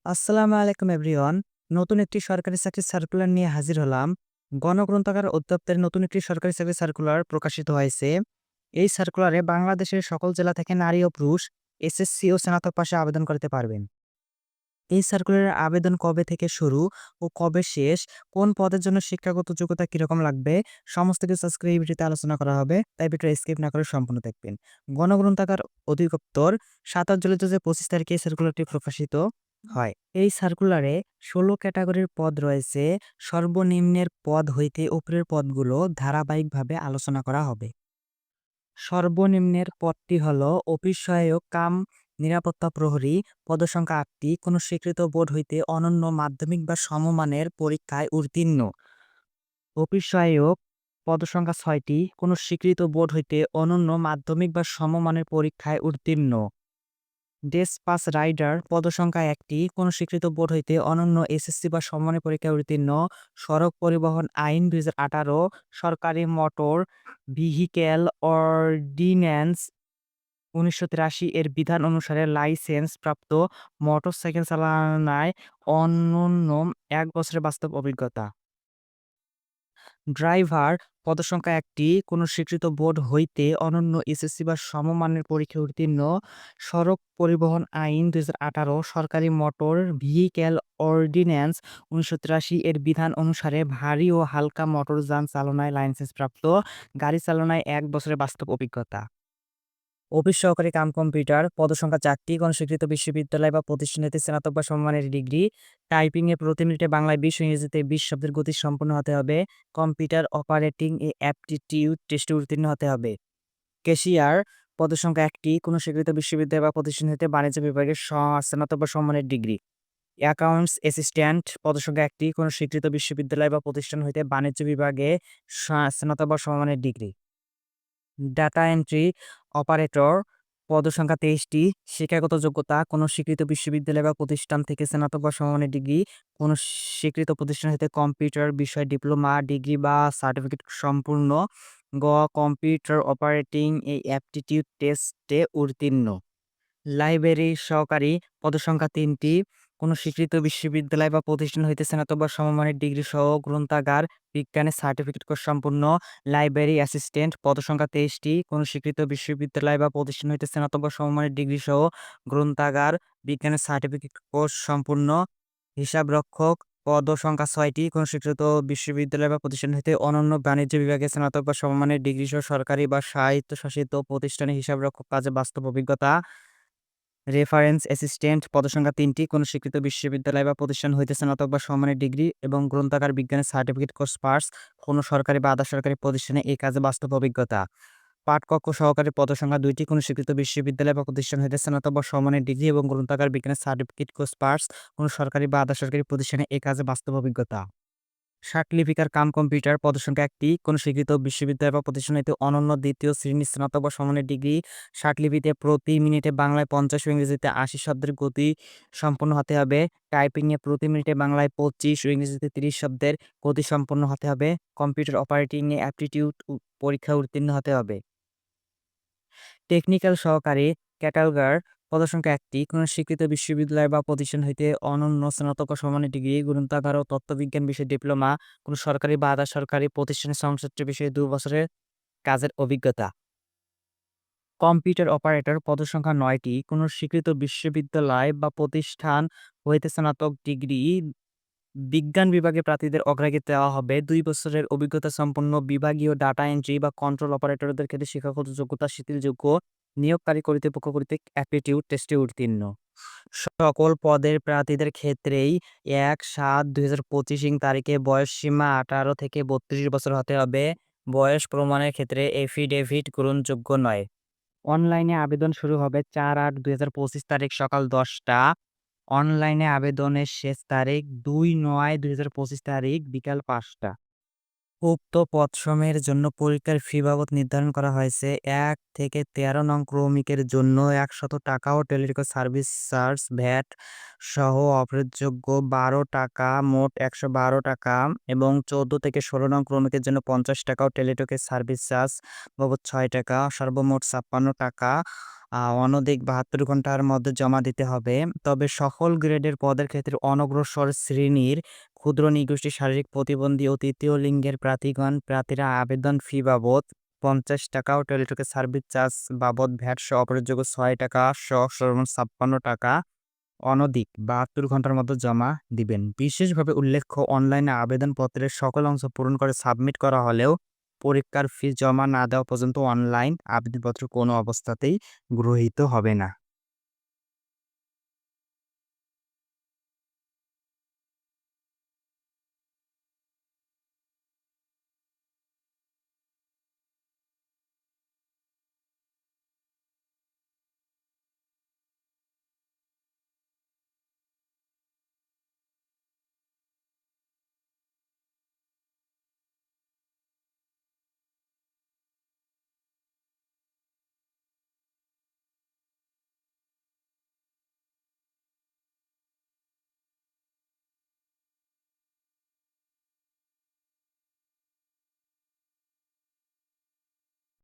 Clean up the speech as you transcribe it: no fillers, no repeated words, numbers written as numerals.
আসসালামু আলাইকুম এভরিওয়ান। নতুন একটি সরকারি চাকরির সার্কুলার নিয়ে হাজির হলাম। গণগ্রন্থাগার অধিদপ্তরের নতুন একটি সরকারি চাকরির সার্কুলার প্রকাশিত হয়েছে। এই সার্কুলারে বাংলাদেশের সকল জেলা থেকে নারী ও পুরুষ এসএসসি ও স্নাতক পাশে আবেদন করতে পারবেন। এই সার্কুলারের আবেদন কবে থেকে শুরু ও কবে শেষ, কোন পদের জন্য শিক্ষাগত যোগ্যতা কিরকম লাগবে, সমস্ত কিছু আজকে এই ভিডিওতে আলোচনা করা হবে। তাই ভিডিওটা স্কিপ না করে সম্পূর্ণ দেখবেন। গণগ্রন্থাগার অধিদপ্তর ২৭ জুলাই ২০২৫ তারিখে এই সার্কুলারটি প্রকাশিত হয়। এই সার্কুলারে ১৬ ক্যাটাগরির পদ রয়েছে। সর্বনিম্নের পদ হইতে উপরের পদগুলো ধারাবাহিকভাবে আলোচনা করা হবে। সর্বনিম্নের পদটি হল অফিস সহায়ক কাম নিরাপত্তা প্রহরী। পদসংখ্যা ৮টি। কোনো স্বীকৃত বোর্ড হইতে অনন্য মাধ্যমিক বা সমমানের পরীক্ষায় উত্তীর্ণ। অফিস সহায়ক পদসংখ্যা ৬টি। কোনো স্বীকৃত বোর্ড হইতে অনন্য মাধ্যমিক বা সমমানের পরীক্ষায় উত্তীর্ণ। ডেসপাচ রাইডার পদসংখ্যা ১টি। কোনো স্বীকৃত বোর্ড হইতে অনন্য এসএসসি বা সমমানের পরীক্ষায় উত্তীর্ণ। সড়ক পরিবহন আইন ২০১৮, সরকারি মোটর ভেহিক্যাল অর্ডিন্যান্স ১৯৮৩ এর বিধান অনুসারে লাইসেন্স প্রাপ্ত মোটরসাইকেল চালনায় অনূন্য ১ বছরের বাস্তব অভিজ্ঞতা। ড্রাইভার পদসংখ্যা ১টি। কোনো স্বীকৃত বোর্ড হইতে অনন্য এসএসসি বা সমমানের পরীক্ষায় উত্তীর্ণ। সড়ক পরিবহন আইন ২০১৮, সরকারি মোটর ভেহিক্যাল অর্ডিন্যান্স ১৯৮৩ এর বিধান অনুসারে ভারী ও হালকা মোটরযান চালনায় লাইসেন্সপ্রাপ্ত। গাড়ি চালনায় ১ বছরের বাস্তব অভিজ্ঞতা। অফিস সহকারী কাম কম্পিউটার পদসংখ্যা ৪টি। কোনো স্বীকৃত বিশ্ববিদ্যালয় বা প্রতিষ্ঠান হতে স্নাতক বা সমমানের ডিগ্রি। টাইপিং এ প্রতি মিনিটে বাংলায় ২০ ও ইংরেজিতে ২০ শব্দের গতি সম্পন্ন হতে হবে। কম্পিউটার অপারেটিং এ অ্যাপটিটিউড টেস্টে উত্তীর্ণ হতে হবে। ক্যাশিয়ার পদসংখ্যা ১টি। কোনো স্বীকৃত বিশ্ববিদ্যালয় বা প্রতিষ্ঠান হতে বাণিজ্য বিভাগে স্নাতক বা সমমানের ডিগ্রি। অ্যাকাউন্টস অ্যাসিস্ট্যান্ট পদসংখ্যা ১টি। কোনো স্বীকৃত বিশ্ববিদ্যালয় বা প্রতিষ্ঠান হইতে বাণিজ্য বিভাগে স্নাতক বা সমমানের ডিগ্রি। ডাটা এন্ট্রি অপারেটর পদসংখ্যা ২৩টি। শিক্ষাগত যোগ্যতা কোনো স্বীকৃত বিশ্ববিদ্যালয় বা প্রতিষ্ঠান থেকে স্নাতক বা সমমানের ডিগ্রি। কোনো স্বীকৃত প্রতিষ্ঠান হতে কম্পিউটার বিষয়ে ডিপ্লোমা, ডিগ্রি বা সার্টিফিকেট সম্পূর্ণ। গ কম্পিউটার অপারেটিং এই অ্যাপটিটিউড টেস্টে উত্তীর্ণ। লাইব্রেরি সহকারী পদসংখ্যা ৩টি। কোনো স্বীকৃত বিশ্ববিদ্যালয় বা প্রতিষ্ঠান হইতে স্নাতক বা সমমানের ডিগ্রি সহ গ্রন্থাগার বিজ্ঞানের সার্টিফিকেট কোর্স সম্পূর্ণ। লাইব্রেরি অ্যাসিস্ট্যান্ট পদসংখ্যা ২৩টি। কোনো স্বীকৃত বিশ্ববিদ্যালয় বা প্রতিষ্ঠান হইতে স্নাতক বা সমমানের ডিগ্রি সহ গ্রন্থাগার বিজ্ঞানের সার্টিফিকেট কোর্স সম্পূর্ণ। হিসাবরক্ষক পদসংখ্যা ৬টি। কোনো স্বীকৃত বিশ্ববিদ্যালয় বা প্রতিষ্ঠান হইতে অনন্য বাণিজ্য বিভাগে স্নাতক বা সমমানের ডিগ্রি সহ সরকারি বা স্বায়ত্তশাসিত প্রতিষ্ঠানে হিসাবরক্ষক কাজে বাস্তব অভিজ্ঞতা। রেফারেন্স অ্যাসিস্ট্যান্ট পদসংখ্যা ৩টি। কোনো স্বীকৃত বিশ্ববিদ্যালয় বা প্রতিষ্ঠান হইতে স্নাতক বা সমমানের ডিগ্রি এবং গ্রন্থাগার বিজ্ঞানের সার্টিফিকেট কোর্স পাস। কোনো সরকারি বা আধা সরকারি প্রতিষ্ঠানে এই কাজে বাস্তব অভিজ্ঞতা। পাঠকক্ষ সহকারী পদসংখ্যা ২টি। কোনো স্বীকৃত বিশ্ববিদ্যালয় বা প্রতিষ্ঠান হইতে স্নাতক বা সমমানের ডিগ্রি এবং গ্রন্থাগার বিজ্ঞানের সার্টিফিকেট কোর্স পাস। কোনো সরকারি বা আধা সরকারি প্রতিষ্ঠানে এই কাজে বাস্তব অভিজ্ঞতা। শার্টলিপিকার কাম কম্পিউটার পদসংখ্যা ১টি। কোনো স্বীকৃত বিশ্ববিদ্যালয় বা প্রতিষ্ঠান হইতে অনন্য দ্বিতীয় শ্রেণীর স্নাতক বা সমমানের ডিগ্রি। শার্টলিপিতে প্রতি মিনিটে বাংলায় ৫০ ও ইংরেজিতে ৮০ শব্দের গতি সম্পন্ন হতে হবে। টাইপিং এ প্রতি মিনিটে বাংলায় ২৫ ও ইংরেজিতে ৩০ শব্দের গতি সম্পন্ন হতে হবে। কম্পিউটার অপারেটিং এ অ্যাপটিটিউড পরীক্ষায় উত্তীর্ণ হতে হবে। টেকনিক্যাল সহকারী ক্যাটালগার পদসংখ্যা ১টি। কোনো স্বীকৃত বিশ্ববিদ্যালয় বা প্রতিষ্ঠান হইতে অনন্য স্নাতক ও সমমানের ডিগ্রি। গ্রন্থাগার ও তত্ত্ববিজ্ঞান বিষয়ে ডিপ্লোমা। কোনো সরকারি বা আধা সরকারি প্রতিষ্ঠানের সংশ্লিষ্ট বিষয়ে ২ বছরের কাজের অভিজ্ঞতা। কম্পিউটার অপারেটর পদসংখ্যা ৯টি। কোনো স্বীকৃত বিশ্ববিদ্যালয় বা প্রতিষ্ঠান হইতে স্নাতক ডিগ্রি। বিজ্ঞান বিভাগে প্রার্থীদের অগ্রাধিকার দেওয়া হবে। ২ বছরের অভিজ্ঞতা সম্পন্ন বিভাগীয় ডাটা এন্ট্রি বা কন্ট্রোল অপারেটরদের ক্ষেত্রে শিক্ষাগত যোগ্যতা শিথিলযোগ্য। নিয়োগকারী কর্তৃপক্ষ কর্তৃক অ্যাপটিটিউড টেস্টে উত্তীর্ণ। সকল পদের প্রার্থীদের ক্ষেত্রেই ১/৭/২০২৫ তারিখে বয়সসীমা ১৮ থেকে ৩২ বছর হতে হবে। বয়স প্রমাণের ক্ষেত্রে এফিডেভিট গ্রহণযোগ্য নয়। অনলাইনে আবেদন শুরু হবে ৪/৮/২০২৫ তারিখ সকাল ১০টা। অনলাইনে আবেদনের শেষ তারিখ ২/৯/২০২৫ তারিখ বিকাল ৫টা। উক্ত পদসমূহের জন্য পরীক্ষার ফি বাবদ নির্ধারণ করা হয়েছে ১ থেকে ১৩ নং ক্রমিকের জন্য ১০০ টাকা ও টেলিটক সার্ভিস চার্জ ভ্যাট সহ অপ্রযোজ্য ১২ টাকা, মোট ১১২ টাকা এবং ১৪ থেকে ১৬ নং ক্রমিকের জন্য ৫০ টাকা ও টেলিটকের সার্ভিস চার্জ বাবদ ৬ টাকা, সর্বমোট ৫৬ টাকা। অনধিক ৭২ ঘন্টার মধ্যে জমা দিতে হবে। তবে সকল গ্রেডের পদের ক্ষেত্রে অনগ্রসর শ্রেণীর, ক্ষুদ্র নৃগোষ্ঠী, শারীরিক প্রতিবন্ধী ও তৃতীয় লিঙ্গের প্রার্থীরা আবেদন ফি বাবদ ৳৫০ ও টেলিটকের সার্ভিস চার্জ বাবদ ভ্যাট সহ অপরিহার্য ৳৬ সহ সর্বমোট ৳৫৬ অনধিক ৭২ ঘন্টার মধ্যে জমা দিবেন। বিশেষভাবে উল্লেখ্য, অনলাইনে আবেদনপত্রের সকল অংশ পূরণ করে সাবমিট করা হলেও পরীক্ষার ফি জমা না দেওয়া পর্যন্ত অনলাইন আবেদনপত্র কোনো অবস্থাতেই গৃহীত হবে না।